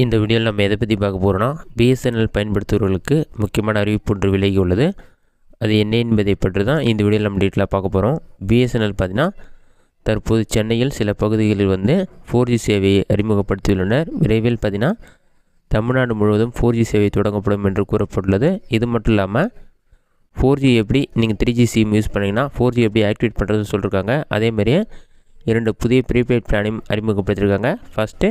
இந்த வீடியோவில் நம்ம எதை பற்றி பார்க்க போகிறோன்னா, பிஎஸ்என்எல் பயன்படுத்துபவர்களுக்கு முக்கியமான அறிவிப்பு ஒன்று விலகி உள்ளது. அது என்ன என்பதை பற்றி தான் இந்த வீடியோவில் நம்ம டீட்டெயிலாக பார்க்க போகிறோம். பிஎஸ்என்எல் பார்த்திங்கன்னா தற்போது சென்னையில் சில பகுதிகளில் 4G சேவையை அறிமுகப்படுத்தியுள்ளனர். விரைவில் பார்த்திங்கன்னா தமிழ்நாடு முழுவதும் 4G சேவை தொடங்கப்படும் என்று கூறப்பட்டுள்ளது. இது மட்டும் இல்லாமல் 4G எப்படி நீங்கள் 3G சிம் யூஸ் பண்ணிங்கன்னா 4G எப்படி ஆக்டிவேட் பண்ணுறதுன்னு சொல்லியிருக்காங்க. அதேமாதிரியே 2 புதிய ப்ரீபெய்ட் பிளானையும் அறிமுகப்படுத்தியிருக்காங்க. ஃபஸ்ட்டு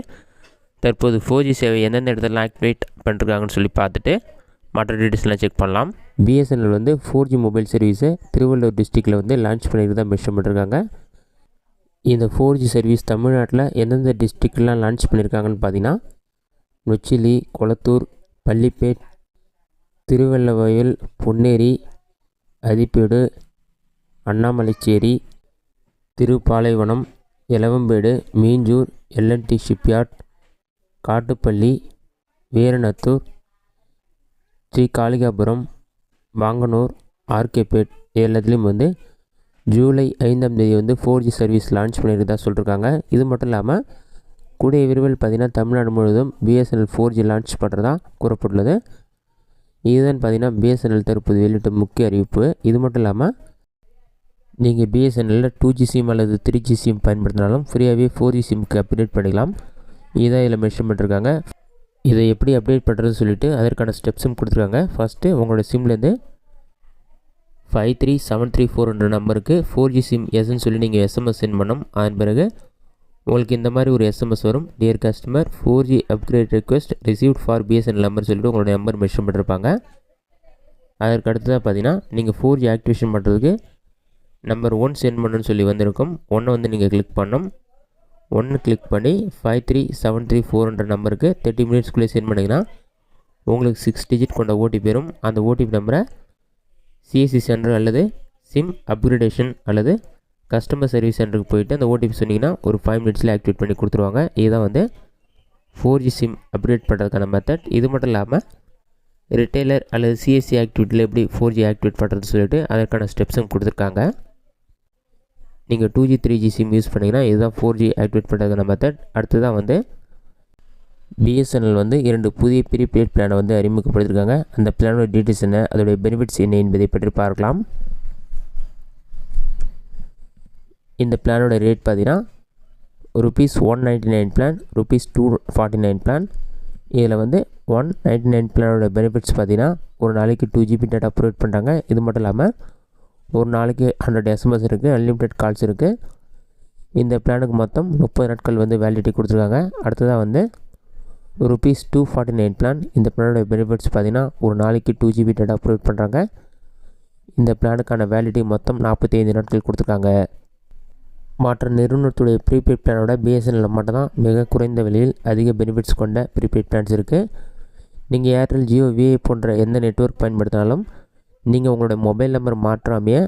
தற்போது 4G சேவை எந்தெந்த இடத்துல ஆக்டிவேட் பண்ணிருக்காங்கன்னு சொல்லி பார்த்துட்டு மற்ற டீட்டெயில்ஸ்லாம் செக் பண்ணலாம். பிஎஸ்என்எல் 4G மொபைல் சர்வீஸை திருவள்ளூர் டிஸ்ட்ரிக்டில் லான்ச் பண்ணியிருக்கதான் மென்ஷன் பண்ணியிருக்காங்க. இந்த 4G சர்வீஸ் தமிழ்நாட்டில் எந்தெந்த டிஸ்ட்ரிக்ட்லாம் லான்ச் பண்ணியிருக்காங்கன்னு பார்த்தீங்கன்னா, நொச்சிலி, கொளத்தூர், பள்ளிப்பேட், திருவெள்ளவயல், பொன்னேரி, அதிப்பேடு, அண்ணாமலைச்சேரி, திருப்பாலைவனம், எலவம்பேடு, மீஞ்சூர், எல்என்டி ஷிப்யார்ட், காட்டுப்பள்ளி, வீரநத்தூர், ஸ்ரீகாளிகாபுரம், வாங்கனூர், ஆர்கேபேட் எல்லாத்துலேயும் ஜூலை 5ஆம் தேதி 4G சர்வீஸ் லான்ச் பண்ணியிருக்கதா சொல்லியிருக்காங்க. இது மட்டும் இல்லாமல் கூடிய விரைவில் பார்த்திங்கன்னா தமிழ்நாடு முழுவதும் பிஎஸ்என்எல் 4G லான்ச் பண்ணுறதா கூறப்பட்டுள்ளது. இதுதான் பார்த்திங்கன்னா பிஎஸ்என்எல் தற்போது வெளியிட்ட முக்கிய அறிவிப்பு. இது மட்டும் இல்லாமல் நீங்கள் பிஎஸ்என்எல்லில் 2G சிம் அல்லது 3G சிம் பயன்படுத்தினாலும் ஃப்ரீயாகவே 4G சிம்க்கு அப்டேட் பண்ணிக்கலாம். இதுதான் இதில் மென்ஷன் பண்ணியிருக்காங்க. இதை எப்படி அப்டேட் பண்ணுறதுன்னு சொல்லிவிட்டு அதற்கான ஸ்டெப்ஸும் கொடுத்துருக்காங்க. ஃபஸ்ட்டு உங்களோட சிம்லேருந்து 53734 நம்பருக்கு 4G சிம் எஸ்ன்னு சொல்லி நீங்கள் SMS சென்ட் பண்ணணும். அதன் பிறகு உங்களுக்கு இந்த மாதிரி ஒரு SMS வரும். Dear customer 4G upgrade request received for BSNL number சொல்லிட்டு உங்களோட நம்பர் மென்ஷன் பண்ணியிருப்பாங்க. அதற்கு அடுத்ததாக பார்த்தீங்கன்னா நீங்கள் 4G ஆக்டிவேஷன் பண்ணுறதுக்கு நம்பர் 1 சென்ட் பண்ணணும்னு சொல்லி வந்திருக்கும். 1 நீங்கள் கிளிக் பண்ணணும். 1 கிளிக் பண்ணி 53734 நம்பருக்கு 30 மினிட்ஸ்க்குள்ளே சென்ட் பண்ணிங்கன்னா உங்களுக்கு 6 டிஜிட் கொண்ட OTP வரும். அந்த OTP நம்பரை சிஎஸ்சி சென்டர் அல்லது சிம் அப்கிரேடேஷன் அல்லது கஸ்டமர் சர்வீஸ் சென்டருக்கு போயிட்டு அந்த OTP சொன்னிங்கன்னா ஒரு 5 மினிட்ஸில் ஆக்டிவேட் பண்ணி கொடுத்துருவாங்க. இதுதான் 4G சிம் அப்டேட் பண்ணுறதுக்கான மெத்தட். இது மட்டும் இல்லாமல் ரிட்டைலர் அல்லது சிஎஸ்சி ஆக்டிவிட்டியில் எப்படி 4G ஆக்டிவேட் பண்ணுறதுன்னு சொல்லிட்டு அதற்கான ஸ்டெப்ஸும் கொடுத்துருக்காங்க. நீங்கள் 2G 3G சிம் யூஸ் பண்ணிங்கன்னா இதுதான் 4G ஆக்டிவேட் பண்ணுறதுக்கான மெத்தட். அடுத்ததான் பிஎஸ்என்எல் 2 புதிய ப்ரீபெய்ட் பிளானை அறிமுகப்படுத்தியிருக்காங்க. அந்த பிளானோட டீட்டெயில்ஸ் என்ன, அதோடைய பெனிஃபிட்ஸ் என்ன என்பதை பற்றி பார்க்கலாம். இந்த பிளானோட ரேட் பார்த்தீங்கன்னா ₹199 பிளான், ₹249 பிளான். இதில் 199 பிளானோட பெனிஃபிட்ஸ் பார்த்தீங்கன்னா ஒரு நாளைக்கு 2GB டேட்டா ப்ரொவைட் பண்ணுறாங்க. இது மட்டும் இல்லாமல் ஒரு நாளைக்கு 100 SMS இருக்குது, அன்லிமிட்டெட் கால்ஸ் இருக்குது. இந்த பிளானுக்கு மொத்தம் 30 நாட்கள் வேலிடிட்டி கொடுத்துருக்காங்க. அடுத்ததாக ₹249 பிளான். இந்த பிளானோட பெனிஃபிட்ஸ் பார்த்தீங்கன்னா ஒரு நாளைக்கு 2GB டேட்டா ப்ரொவைட் பண்ணுறாங்க. இந்த பிளானுக்கான வேலிடிட்டி மொத்தம் 45 நாட்கள் கொடுத்துருக்காங்க. மற்ற நிறுவனத்துடைய ப்ரீபெய்ட் பிளானோட பிஎஸ்என்எல் மட்டும் தான் மிக குறைந்த விலையில் அதிக பெனிஃபிட்ஸ் கொண்ட ப்ரீபெய்ட் பிளான்ஸ் இருக்குது. நீங்கள் ஏர்டெல், ஜியோ, விஐ போன்ற எந்த நெட்வொர்க் பயன்படுத்தினாலும் நீங்கள் உங்களோட மொபைல் நம்பர் மாற்றாமையே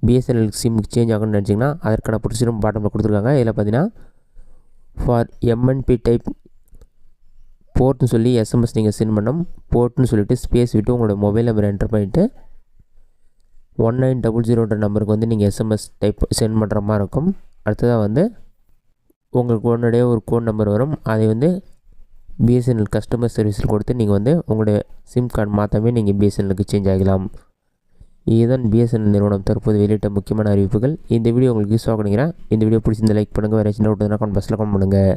பிஎஸ்என்எல் சிம்முக்கு சேஞ்ச் ஆகணும்னு நினச்சிங்கன்னா அதற்கான ப்ரொசீஜரும் பாட்டமில் கொடுத்துருக்காங்க. இதில் பார்த்தீங்கன்னா ஃபார் எம்என்பி டைப் போர்ட்னு சொல்லி SMS நீங்கள் சென்ட் பண்ணணும். போர்ட்னு சொல்லிட்டு ஸ்பேஸ் விட்டு உங்களோட மொபைல் நம்பர் என்டர் பண்ணிவிட்டு 1900 நம்பருக்கு நீங்கள் SMS டைப் சென்ட் பண்ணுற மாதிரி இருக்கும். அடுத்ததாக உங்களுக்கு உடனடியே ஒரு கோட் நம்பர் வரும். அதை பிஎஸ்என்எல் கஸ்டமர் சர்வீஸில் கொடுத்து நீங்கள் உங்களுடைய சிம் கார்டு மாற்றாமே நீங்கள் பிஎஸ்என்எலுக்கு சேஞ்ச் ஆகலாம். இதுதான் பிஎஸ்என்எல் நிறுவனம் தற்போது வெளியிட்ட முக்கியமான அறிவிப்புகள். இந்த வீடியோ உங்களுக்கு யூஸ் ஆகுங்கிறேன். இந்த வீடியோ பிடிச்சிருந்த லைக் பண்ணுங்கள். வேறு சின்ன விட்டுனா கமெண்ட் பாக்ஸில் கமெண்ட் பண்ணுங்கள்.